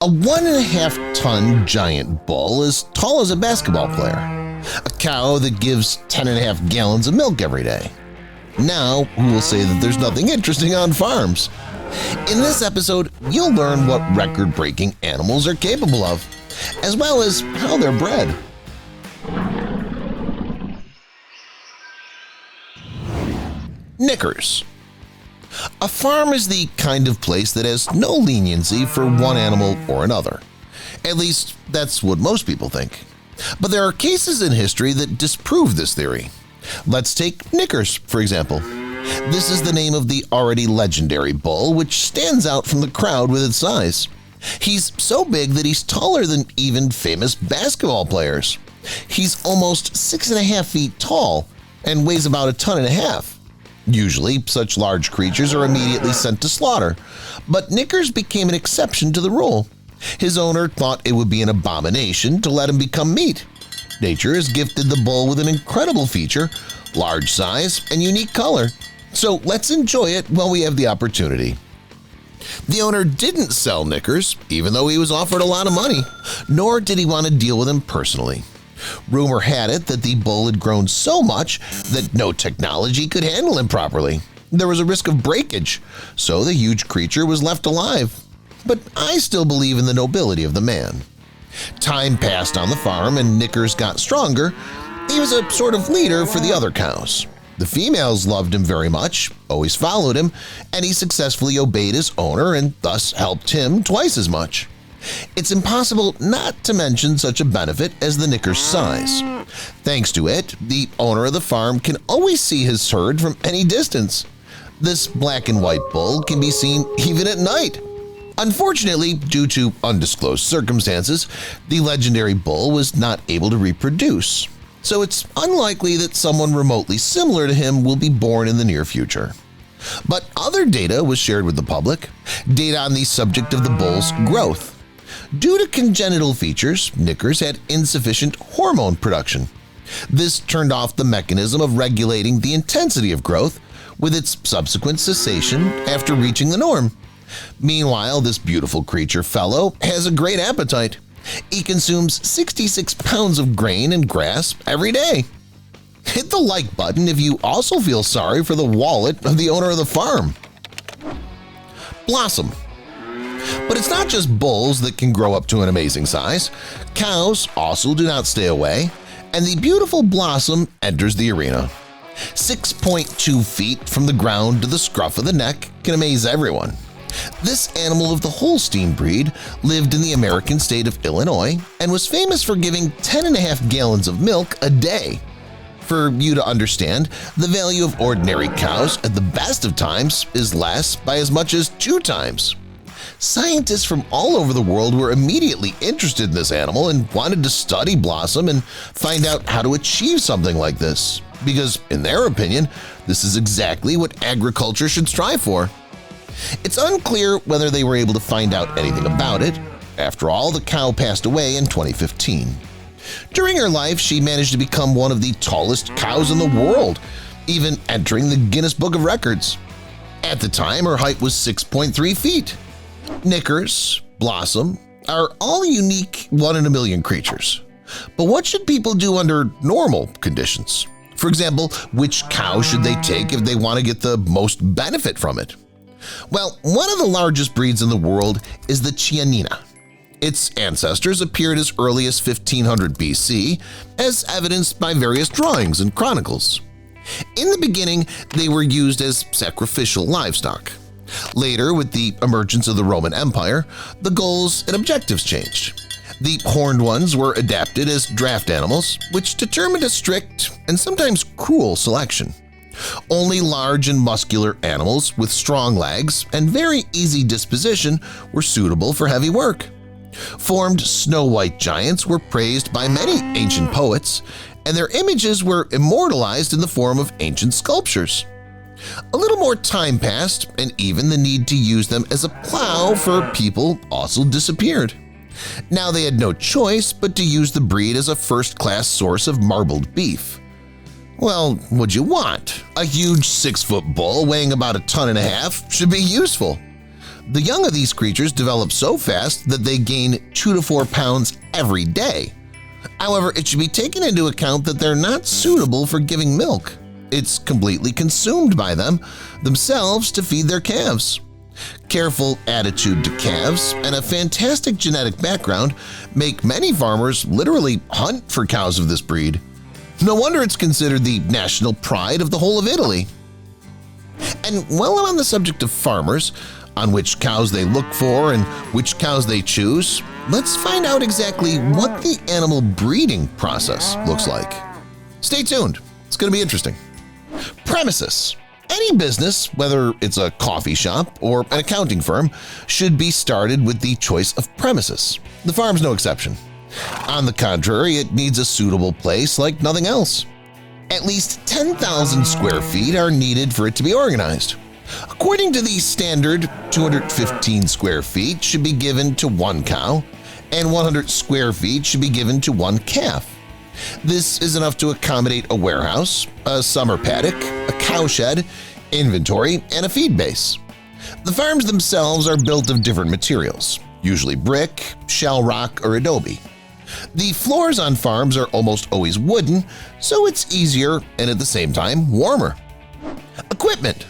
A 1.5-ton giant bull as tall as a basketball player. A cow that gives 10.5 gallons of milk every day. Now, who will say that there's nothing interesting on farms? In this episode, you'll learn what record-breaking animals are capable of, as well as how they're bred. Knickers. A farm is the kind of place that has no leniency for one animal or another. At least, that's what most people think. But there are cases in history that disprove this theory. Let's take Knickers, for example. This is the name of the already legendary bull, which stands out from the crowd with its size. He's so big that he's taller than even famous basketball players. He's almost 6.5 feet tall and weighs about 1.5 tons. Usually, such large creatures are immediately sent to slaughter, but Knickers became an exception to the rule. His owner thought it would be an abomination to let him become meat. Nature has gifted the bull with an incredible feature, large size, and unique color. So let's enjoy it while we have the opportunity. The owner didn't sell Knickers, even though he was offered a lot of money, nor did he want to deal with him personally. Rumor had it that the bull had grown so much that no technology could handle him properly. There was a risk of breakage, so the huge creature was left alive. But I still believe in the nobility of the man. Time passed on the farm and Knickers got stronger. He was a sort of leader for the other cows. The females loved him very much, always followed him, and he successfully obeyed his owner and thus helped him twice as much. It's impossible not to mention such a benefit as the Knickers' size. Thanks to it, the owner of the farm can always see his herd from any distance. This black and white bull can be seen even at night. Unfortunately, due to undisclosed circumstances, the legendary bull was not able to reproduce, so it's unlikely that someone remotely similar to him will be born in the near future. But other data was shared with the public, data on the subject of the bull's growth. Due to congenital features, Knickers had insufficient hormone production. This turned off the mechanism of regulating the intensity of growth, with its subsequent cessation after reaching the norm. Meanwhile, this beautiful creature fellow has a great appetite. He consumes 66 pounds of grain and grass every day. Hit the like button if you also feel sorry for the wallet of the owner of the farm. Blossom. But it's not just bulls that can grow up to an amazing size. Cows also do not stay away, and the beautiful Blossom enters the arena. 6.2 feet from the ground to the scruff of the neck can amaze everyone. This animal of the Holstein breed lived in the American state of Illinois and was famous for giving 10.5 gallons of milk a day. For you to understand, the value of ordinary cows at the best of times is less by as much as 2 times. Scientists from all over the world were immediately interested in this animal and wanted to study Blossom and find out how to achieve something like this, because in their opinion, this is exactly what agriculture should strive for. It's unclear whether they were able to find out anything about it. After all, the cow passed away in 2015. During her life, she managed to become one of the tallest cows in the world, even entering the Guinness Book of Records. At the time, her height was 6.3 feet. Knickers, Blossom are all unique 1 in a million creatures. But what should people do under normal conditions? For example, which cow should they take if they want to get the most benefit from it? Well, one of the largest breeds in the world is the Chianina. Its ancestors appeared as early as 1500 BC, as evidenced by various drawings and chronicles. In the beginning, they were used as sacrificial livestock. Later, with the emergence of the Roman Empire, the goals and objectives changed. The horned ones were adapted as draft animals, which determined a strict and sometimes cruel selection. Only large and muscular animals with strong legs and very easy disposition were suitable for heavy work. Formed snow-white giants were praised by many ancient poets, and their images were immortalized in the form of ancient sculptures. A little more time passed, and even the need to use them as a plow for people also disappeared. Now they had no choice but to use the breed as a first-class source of marbled beef. Well, what'd you want? A huge 6-foot bull weighing about 1.5 tons should be useful. The young of these creatures develop so fast that they gain 2 to 4 pounds every day. However, it should be taken into account that they're not suitable for giving milk. It's completely consumed by themselves to feed their calves. Careful attitude to calves and a fantastic genetic background make many farmers literally hunt for cows of this breed. No wonder it's considered the national pride of the whole of Italy. And while I'm on the subject of farmers, on which cows they look for and which cows they choose, let's find out exactly what the animal breeding process looks like. Stay tuned, it's going to be interesting. Premises. Any business, whether it's a coffee shop or an accounting firm, should be started with the choice of premises. The farm's no exception. On the contrary, it needs a suitable place like nothing else. At least 10,000 square feet are needed for it to be organized. According to the standard, 215 square feet should be given to one cow, and 100 square feet should be given to one calf. This is enough to accommodate a warehouse, a summer paddock, a cowshed, inventory, and a feed base. The farms themselves are built of different materials, usually brick, shell rock, or adobe. The floors on farms are almost always wooden, so it's easier and at the same time warmer. Equipment.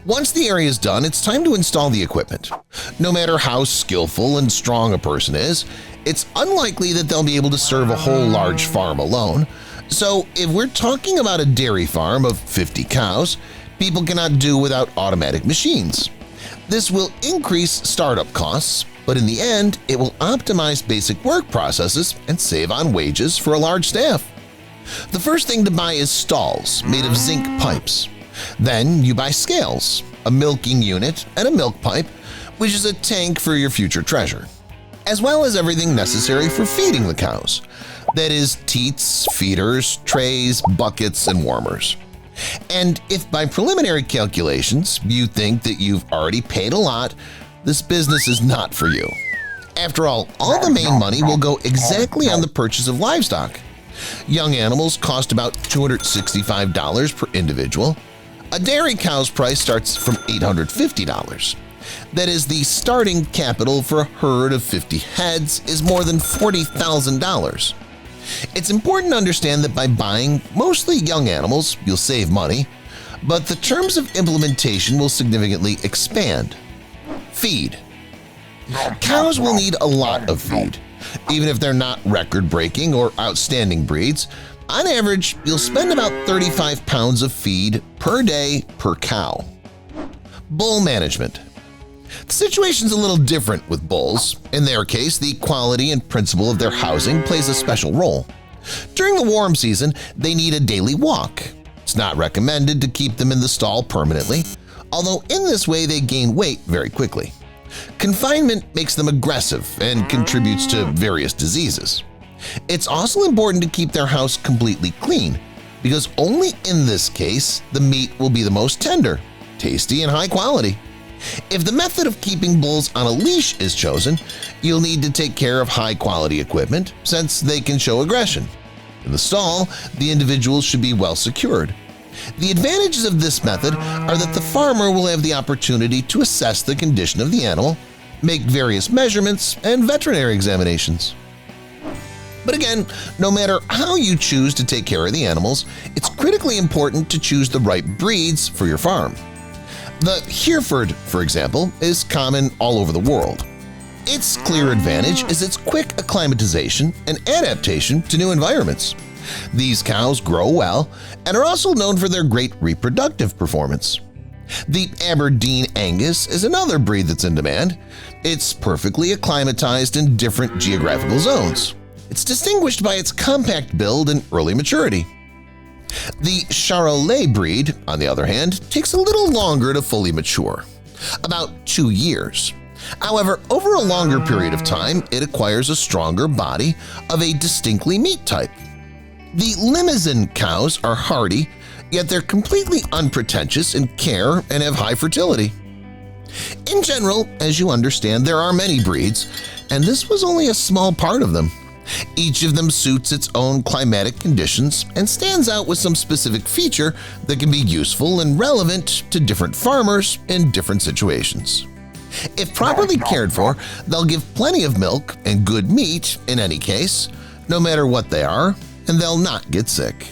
Once the area is done, it's time to install the equipment. No matter how skillful and strong a person is, it's unlikely that they'll be able to serve a whole large farm alone. So if we're talking about a dairy farm of 50 cows, people cannot do without automatic machines. This will increase startup costs, but in the end, it will optimize basic work processes and save on wages for a large staff. The first thing to buy is stalls made of zinc pipes. Then you buy scales, a milking unit, and a milk pipe, which is a tank for your future treasure, as well as everything necessary for feeding the cows. That is teats, feeders, trays, buckets, and warmers. And if by preliminary calculations you think that you've already paid a lot, this business is not for you. After all the main money will go exactly on the purchase of livestock. Young animals cost about $265 per individual. A dairy cow's price starts from $850. That is, the starting capital for a herd of 50 heads is more than $40,000. It's important to understand that by buying mostly young animals, you'll save money, but the terms of implementation will significantly expand. Feed. Cows will need a lot of feed, even if they're not record-breaking or outstanding breeds. On average, you'll spend about 35 pounds of feed per day per cow. Bull management. The situation's a little different with bulls. In their case, the quality and principle of their housing plays a special role. During the warm season, they need a daily walk. It's not recommended to keep them in the stall permanently, although in this way they gain weight very quickly. Confinement makes them aggressive and contributes to various diseases. It's also important to keep their house completely clean, because only in this case the meat will be the most tender, tasty, and high quality. If the method of keeping bulls on a leash is chosen, you'll need to take care of high-quality equipment since they can show aggression. In the stall, the individuals should be well secured. The advantages of this method are that the farmer will have the opportunity to assess the condition of the animal, make various measurements, and veterinary examinations. But again, no matter how you choose to take care of the animals, it's critically important to choose the right breeds for your farm. The Hereford, for example, is common all over the world. Its clear advantage is its quick acclimatization and adaptation to new environments. These cows grow well and are also known for their great reproductive performance. The Aberdeen Angus is another breed that's in demand. It's perfectly acclimatized in different geographical zones. It's distinguished by its compact build and early maturity. The Charolais breed, on the other hand, takes a little longer to fully mature, about 2 years. However, over a longer period of time, it acquires a stronger body of a distinctly meat type. The Limousin cows are hardy, yet they're completely unpretentious in care and have high fertility. In general, as you understand, there are many breeds, and this was only a small part of them. Each of them suits its own climatic conditions and stands out with some specific feature that can be useful and relevant to different farmers in different situations. If properly cared for, they'll give plenty of milk and good meat in any case, no matter what they are, and they'll not get sick.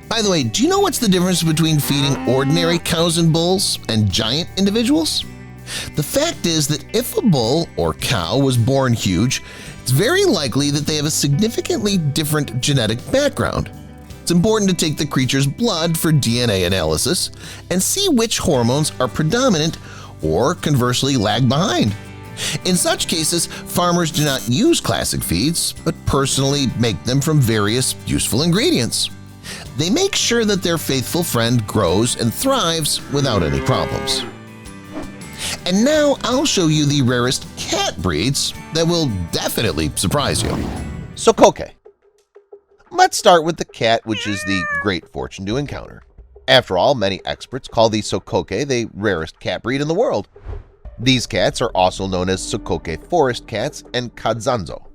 By the way, do you know what's the difference between feeding ordinary cows and bulls and giant individuals? The fact is that if a bull or cow was born huge, it's very likely that they have a significantly different genetic background. It's important to take the creature's blood for DNA analysis and see which hormones are predominant or conversely lag behind. In such cases, farmers do not use classic feeds, but personally make them from various useful ingredients. They make sure that their faithful friend grows and thrives without any problems. And now I'll show you the rarest cat breeds that will definitely surprise you. Sokoke. Let's start with the cat which is the great fortune to encounter. After all, many experts call the Sokoke the rarest cat breed in the world. These cats are also known as Sokoke forest cats and Kadzanzo.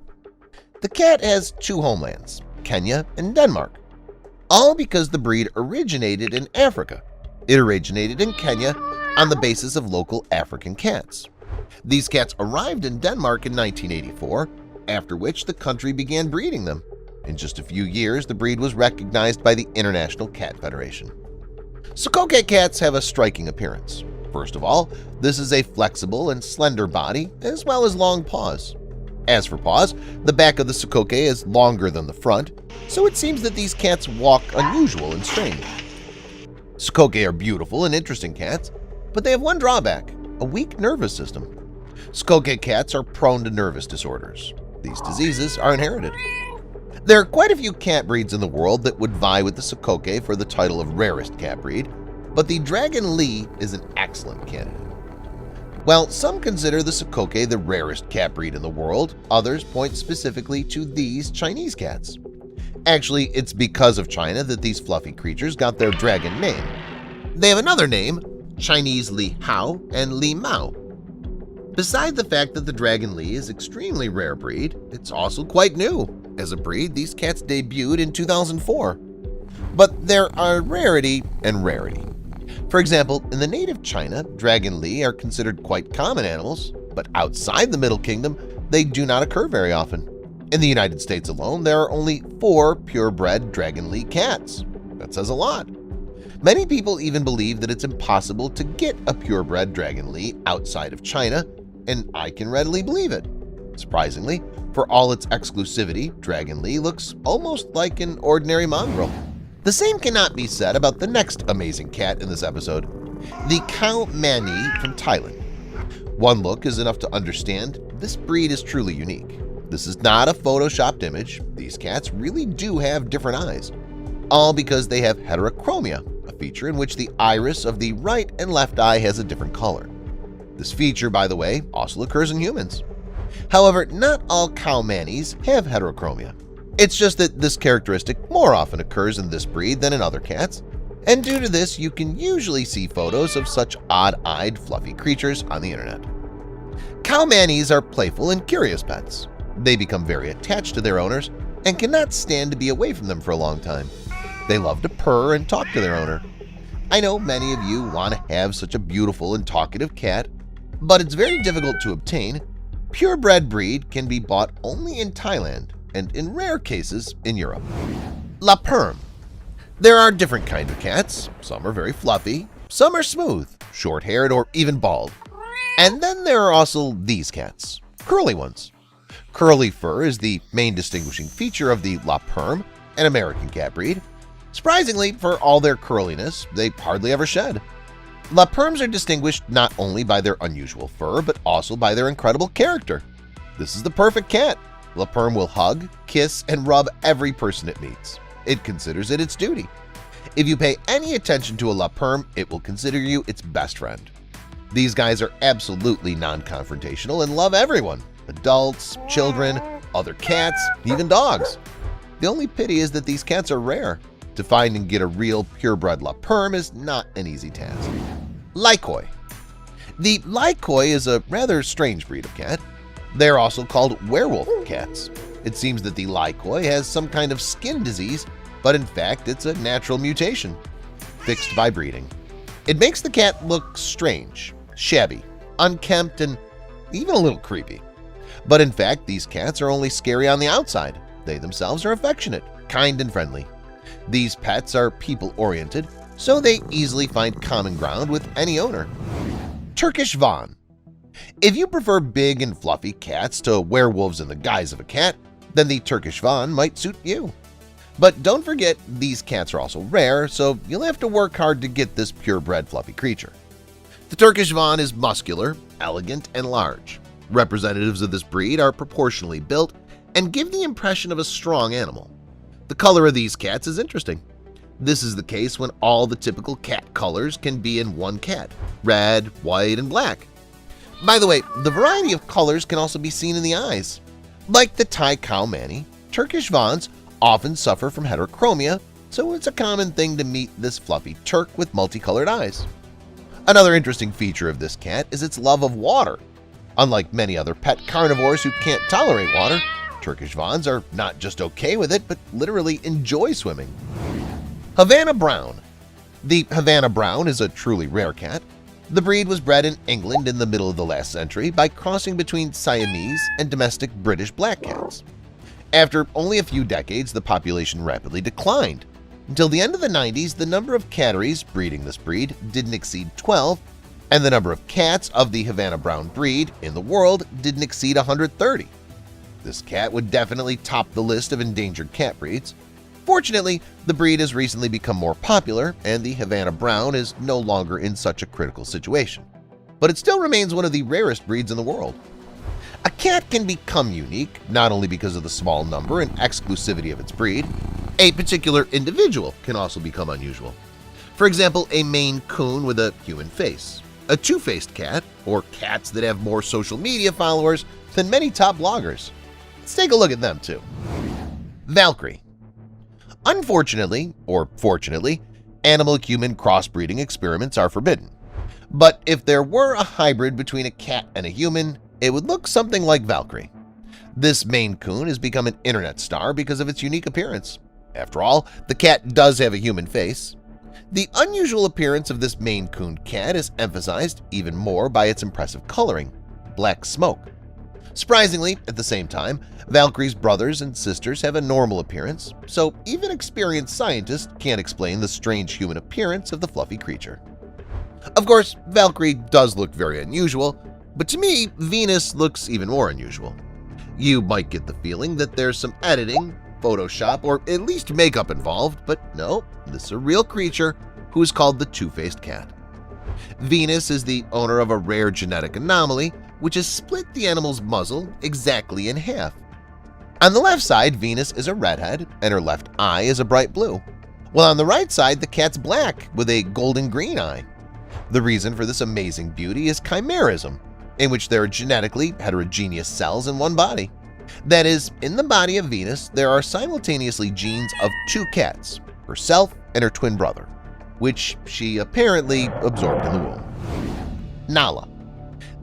The cat has two homelands, Kenya and Denmark, all because the breed originated in Africa. It originated in Kenya on the basis of local African cats. These cats arrived in Denmark in 1984, after which the country began breeding them. In just a few years, the breed was recognized by the International Cat Federation. Sokoke cats have a striking appearance. First of all, this is a flexible and slender body as well as long paws. As for paws, the back of the Sokoke is longer than the front, so it seems that these cats walk unusual and strange. Sokoke are beautiful and interesting cats, but they have one drawback: a weak nervous system. Sokoke cats are prone to nervous disorders. These diseases are inherited. There are quite a few cat breeds in the world that would vie with the Sokoke for the title of rarest cat breed, but the Dragon Lee is an excellent candidate. While some consider the Sokoke the rarest cat breed in the world, others point specifically to these Chinese cats. Actually, it's because of China that these fluffy creatures got their dragon name. They have another name, Chinese Li Hao and Li Mao. Beside the fact that the Dragon Lee is an extremely rare breed, it's also quite new. As a breed, these cats debuted in 2004. But there are rarity and rarity. For example, in the native China, Dragon Lee are considered quite common animals, but outside the Middle Kingdom, they do not occur very often. In the United States alone, there are only 4 purebred Dragon Lee cats. That says a lot. Many people even believe that it's impossible to get a purebred Dragon Lee outside of China, and I can readily believe it. Surprisingly, for all its exclusivity, Dragon Lee looks almost like an ordinary mongrel. The same cannot be said about the next amazing cat in this episode, the Khao Mani from Thailand. One look is enough to understand this breed is truly unique. This is not a photoshopped image. These cats really do have different eyes, all because they have heterochromia, a feature in which the iris of the right and left eye has a different color. This feature, by the way, also occurs in humans. However, not all Khao Manis have heterochromia. It's just that this characteristic more often occurs in this breed than in other cats, and due to this, you can usually see photos of such odd-eyed, fluffy creatures on the internet. Khao Manis are playful and curious pets. They become very attached to their owners and cannot stand to be away from them for a long time. They love to purr and talk to their owner. I know many of you want to have such a beautiful and talkative cat, but it's very difficult to obtain. Purebred breed can be bought only in Thailand and in rare cases in Europe. La Perm. There are different kinds of cats. Some are very fluffy, some are smooth, short-haired, or even bald. And then there are also these cats, curly ones. Curly fur is the main distinguishing feature of the La Perm, an American cat breed. Surprisingly, for all their curliness, they hardly ever shed. La Perms are distinguished not only by their unusual fur, but also by their incredible character. This is the perfect cat. La Perm will hug, kiss, and rub every person it meets. It considers it its duty. If you pay any attention to a La Perm, it will consider you its best friend. These guys are absolutely non-confrontational and love everyone. Adults, children, other cats, even dogs. The only pity is that these cats are rare. To find and get a real purebred La Perm is not an easy task. Laikoi. The Laikoi is a rather strange breed of cat. They are also called werewolf cats. It seems that the Laikoi has some kind of skin disease, but in fact it's a natural mutation, fixed by breeding. It makes the cat look strange, shabby, unkempt, and even a little creepy. But in fact, these cats are only scary on the outside. They themselves are affectionate, kind, and friendly. These pets are people-oriented, so they easily find common ground with any owner. Turkish Van. If you prefer big and fluffy cats to werewolves in the guise of a cat, then the Turkish Van might suit you. But don't forget, these cats are also rare, so you'll have to work hard to get this purebred fluffy creature. The Turkish Van is muscular, elegant, and large. Representatives of this breed are proportionally built and give the impression of a strong animal. The color of these cats is interesting. This is the case when all the typical cat colors can be in one cat: red, white, and black. By the way, the variety of colors can also be seen in the eyes. Like the Thai cow manny, Turkish Vans often suffer from heterochromia, so it's a common thing to meet this fluffy Turk with multicolored eyes. Another interesting feature of this cat is its love of water. Unlike many other pet carnivores who can't tolerate water, Turkish Vans are not just okay with it, but literally enjoy swimming. Havana Brown. The Havana Brown is a truly rare cat. The breed was bred in England in the middle of the last century by crossing between Siamese and domestic British black cats. After only a few decades, the population rapidly declined. Until the end of the 90s, the number of catteries breeding this breed didn't exceed 12, and the number of cats of the Havana Brown breed in the world didn't exceed 130. This cat would definitely top the list of endangered cat breeds. Fortunately, the breed has recently become more popular, and the Havana Brown is no longer in such a critical situation. But it still remains one of the rarest breeds in the world. A cat can become unique not only because of the small number and exclusivity of its breed. A particular individual can also become unusual. For example, a Maine Coon with a human face, a two-faced cat, or cats that have more social media followers than many top bloggers. Let's take a look at them too. Valkyrie. Unfortunately, or fortunately, animal-human crossbreeding experiments are forbidden. But if there were a hybrid between a cat and a human, it would look something like Valkyrie. This Maine Coon has become an internet star because of its unique appearance. After all, the cat does have a human face. The unusual appearance of this Maine Coon cat is emphasized even more by its impressive coloring, black smoke. Surprisingly, at the same time, Valkyrie's brothers and sisters have a normal appearance, so even experienced scientists can't explain the strange human appearance of the fluffy creature. Of course, Valkyrie does look very unusual, but to me, Venus looks even more unusual. You might get the feeling that there's some editing, Photoshop, or at least makeup involved, but no, this is a real creature who is called the two-faced cat. Venus is the owner of a rare genetic anomaly which has split the animal's muzzle exactly in half. On the left side, Venus is a redhead and her left eye is a bright blue, while on the right side the cat's black with a golden-green eye. The reason for this amazing beauty is chimerism, in which there are genetically heterogeneous cells in one body. That is, in the body of Venus, there are simultaneously genes of two cats, herself and her twin brother, which she apparently absorbed in the womb. Nala.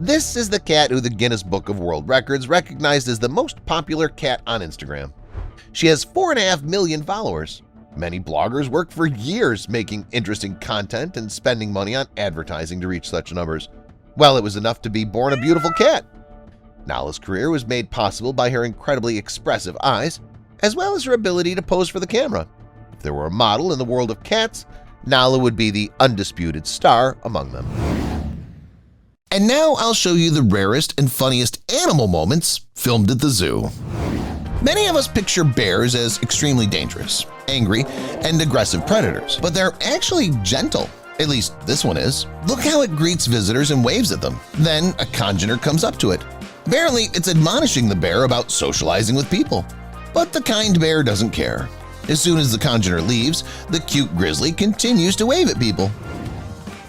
This is the cat who the Guinness Book of World Records recognized as the most popular cat on Instagram. She has 4.5 million followers. Many bloggers worked for years making interesting content and spending money on advertising to reach such numbers. Well, it was enough to be born a beautiful cat. Nala's career was made possible by her incredibly expressive eyes, as well as her ability to pose for the camera. If there were a model in the world of cats, Nala would be the undisputed star among them. And now I'll show you the rarest and funniest animal moments filmed at the zoo. Many of us picture bears as extremely dangerous, angry, and aggressive predators, but they're actually gentle. At least this one is. Look how it greets visitors and waves at them. Then a congener comes up to it. Apparently, it's admonishing the bear about socializing with people. But the kind bear doesn't care. As soon as the congener leaves, the cute grizzly continues to wave at people.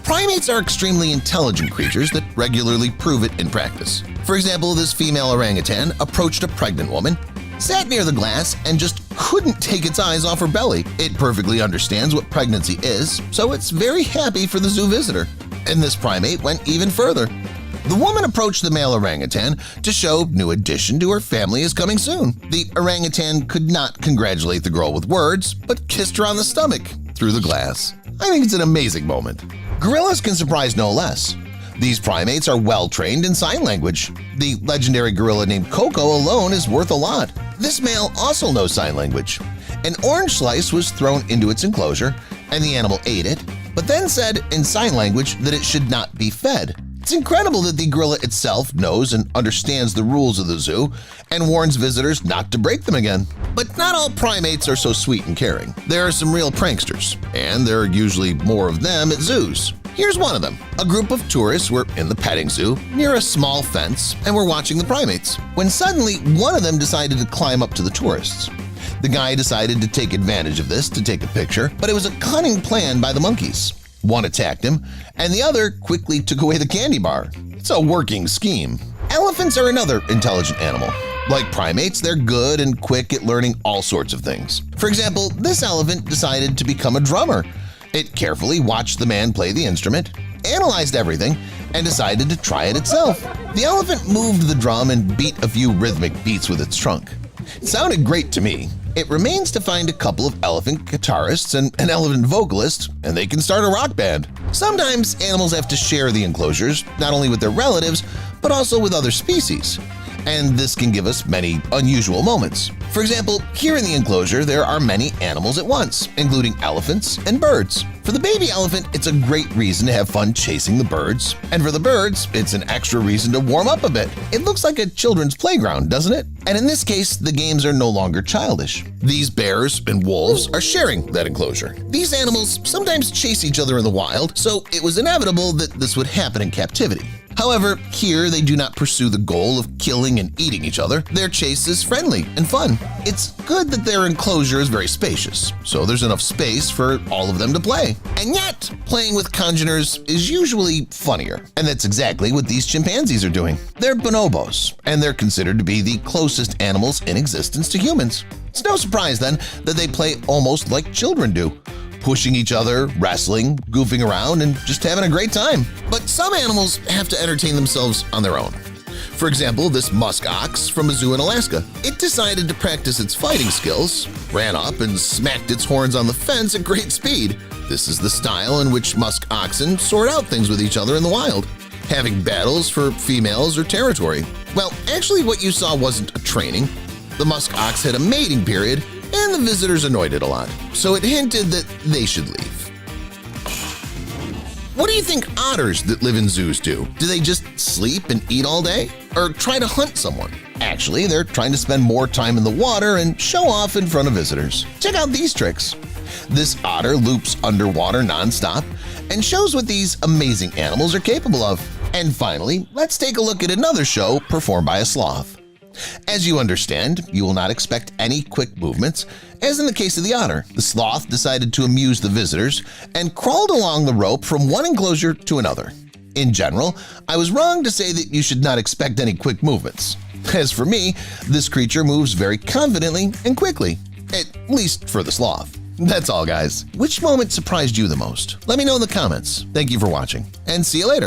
Primates are extremely intelligent creatures that regularly prove it in practice. For example, this female orangutan approached a pregnant woman, sat near the glass, and just couldn't take its eyes off her belly. It perfectly understands what pregnancy is, so it's very happy for the zoo visitor. And this primate went even further. The woman approached the male orangutan to show new addition to her family is coming soon. The orangutan could not congratulate the girl with words, but kissed her on the stomach through the glass. I think it's an amazing moment. Gorillas can surprise no less. These primates are well-trained in sign language. The legendary gorilla named Coco alone is worth a lot. This male also knows sign language. An orange slice was thrown into its enclosure, and the animal ate it, but then said in sign language that it should not be fed. It's incredible that the gorilla itself knows and understands the rules of the zoo and warns visitors not to break them again. But not all primates are so sweet and caring. There are some real pranksters, and there are usually more of them at zoos. Here's one of them. A group of tourists were in the petting zoo near a small fence and were watching the primates, when suddenly one of them decided to climb up to the tourists. The guy decided to take advantage of this to take a picture, but it was a cunning plan by the monkeys. One attacked him, and the other quickly took away the candy bar. It's a working scheme. Elephants are another intelligent animal. Like primates, they're good and quick at learning all sorts of things. For example, this elephant decided to become a drummer. It carefully watched the man play the instrument, analyzed everything, and decided to try it itself. The elephant moved the drum and beat a few rhythmic beats with its trunk. It sounded great to me. It remains to find a couple of elephant guitarists and an elephant vocalist, and they can start a rock band. Sometimes animals have to share the enclosures, not only with their relatives, but also with other species. And this can give us many unusual moments. For example, here in the enclosure there are many animals at once, including elephants and birds. For the baby elephant, it's a great reason to have fun chasing the birds, and for the birds, it's an extra reason to warm up a bit. It looks like a children's playground, doesn't it? And in this case, the games are no longer childish. These bears and wolves are sharing that enclosure. These animals sometimes chase each other in the wild, so it was inevitable that this would happen in captivity. However, here they do not pursue the goal of killing and eating each other. Their chase is friendly and fun. It's good that their enclosure is very spacious, so there's enough space for all of them to play. And yet, playing with congeners is usually funnier. And that's exactly what these chimpanzees are doing. They're bonobos, and they're considered to be the closest animals in existence to humans. It's no surprise then that they play almost like children do, pushing each other, wrestling, goofing around, and just having a great time. But some animals have to entertain themselves on their own. For example, this musk ox from a zoo in Alaska. It decided to practice its fighting skills, ran up and smacked its horns on the fence at great speed. This is the style in which musk oxen sort out things with each other in the wild, having battles for females or territory. Well, actually what you saw wasn't a training. The musk ox had a mating period, and the visitors annoyed it a lot, so it hinted that they should leave. What do you think otters that live in zoos do? Do they just sleep and eat all day? Or try to hunt someone? Actually, they're trying to spend more time in the water and show off in front of visitors. Check out these tricks. This otter loops underwater nonstop and shows what these amazing animals are capable of. And finally, let's take a look at another show performed by a sloth. As you understand, you will not expect any quick movements. As in the case of the otter, the sloth decided to amuse the visitors and crawled along the rope from one enclosure to another. In general, I was wrong to say that you should not expect any quick movements. As for me, this creature moves very confidently and quickly, at least for the sloth. That's all, guys. Which moment surprised you the most? Let me know in the comments. Thank you for watching, and see you later.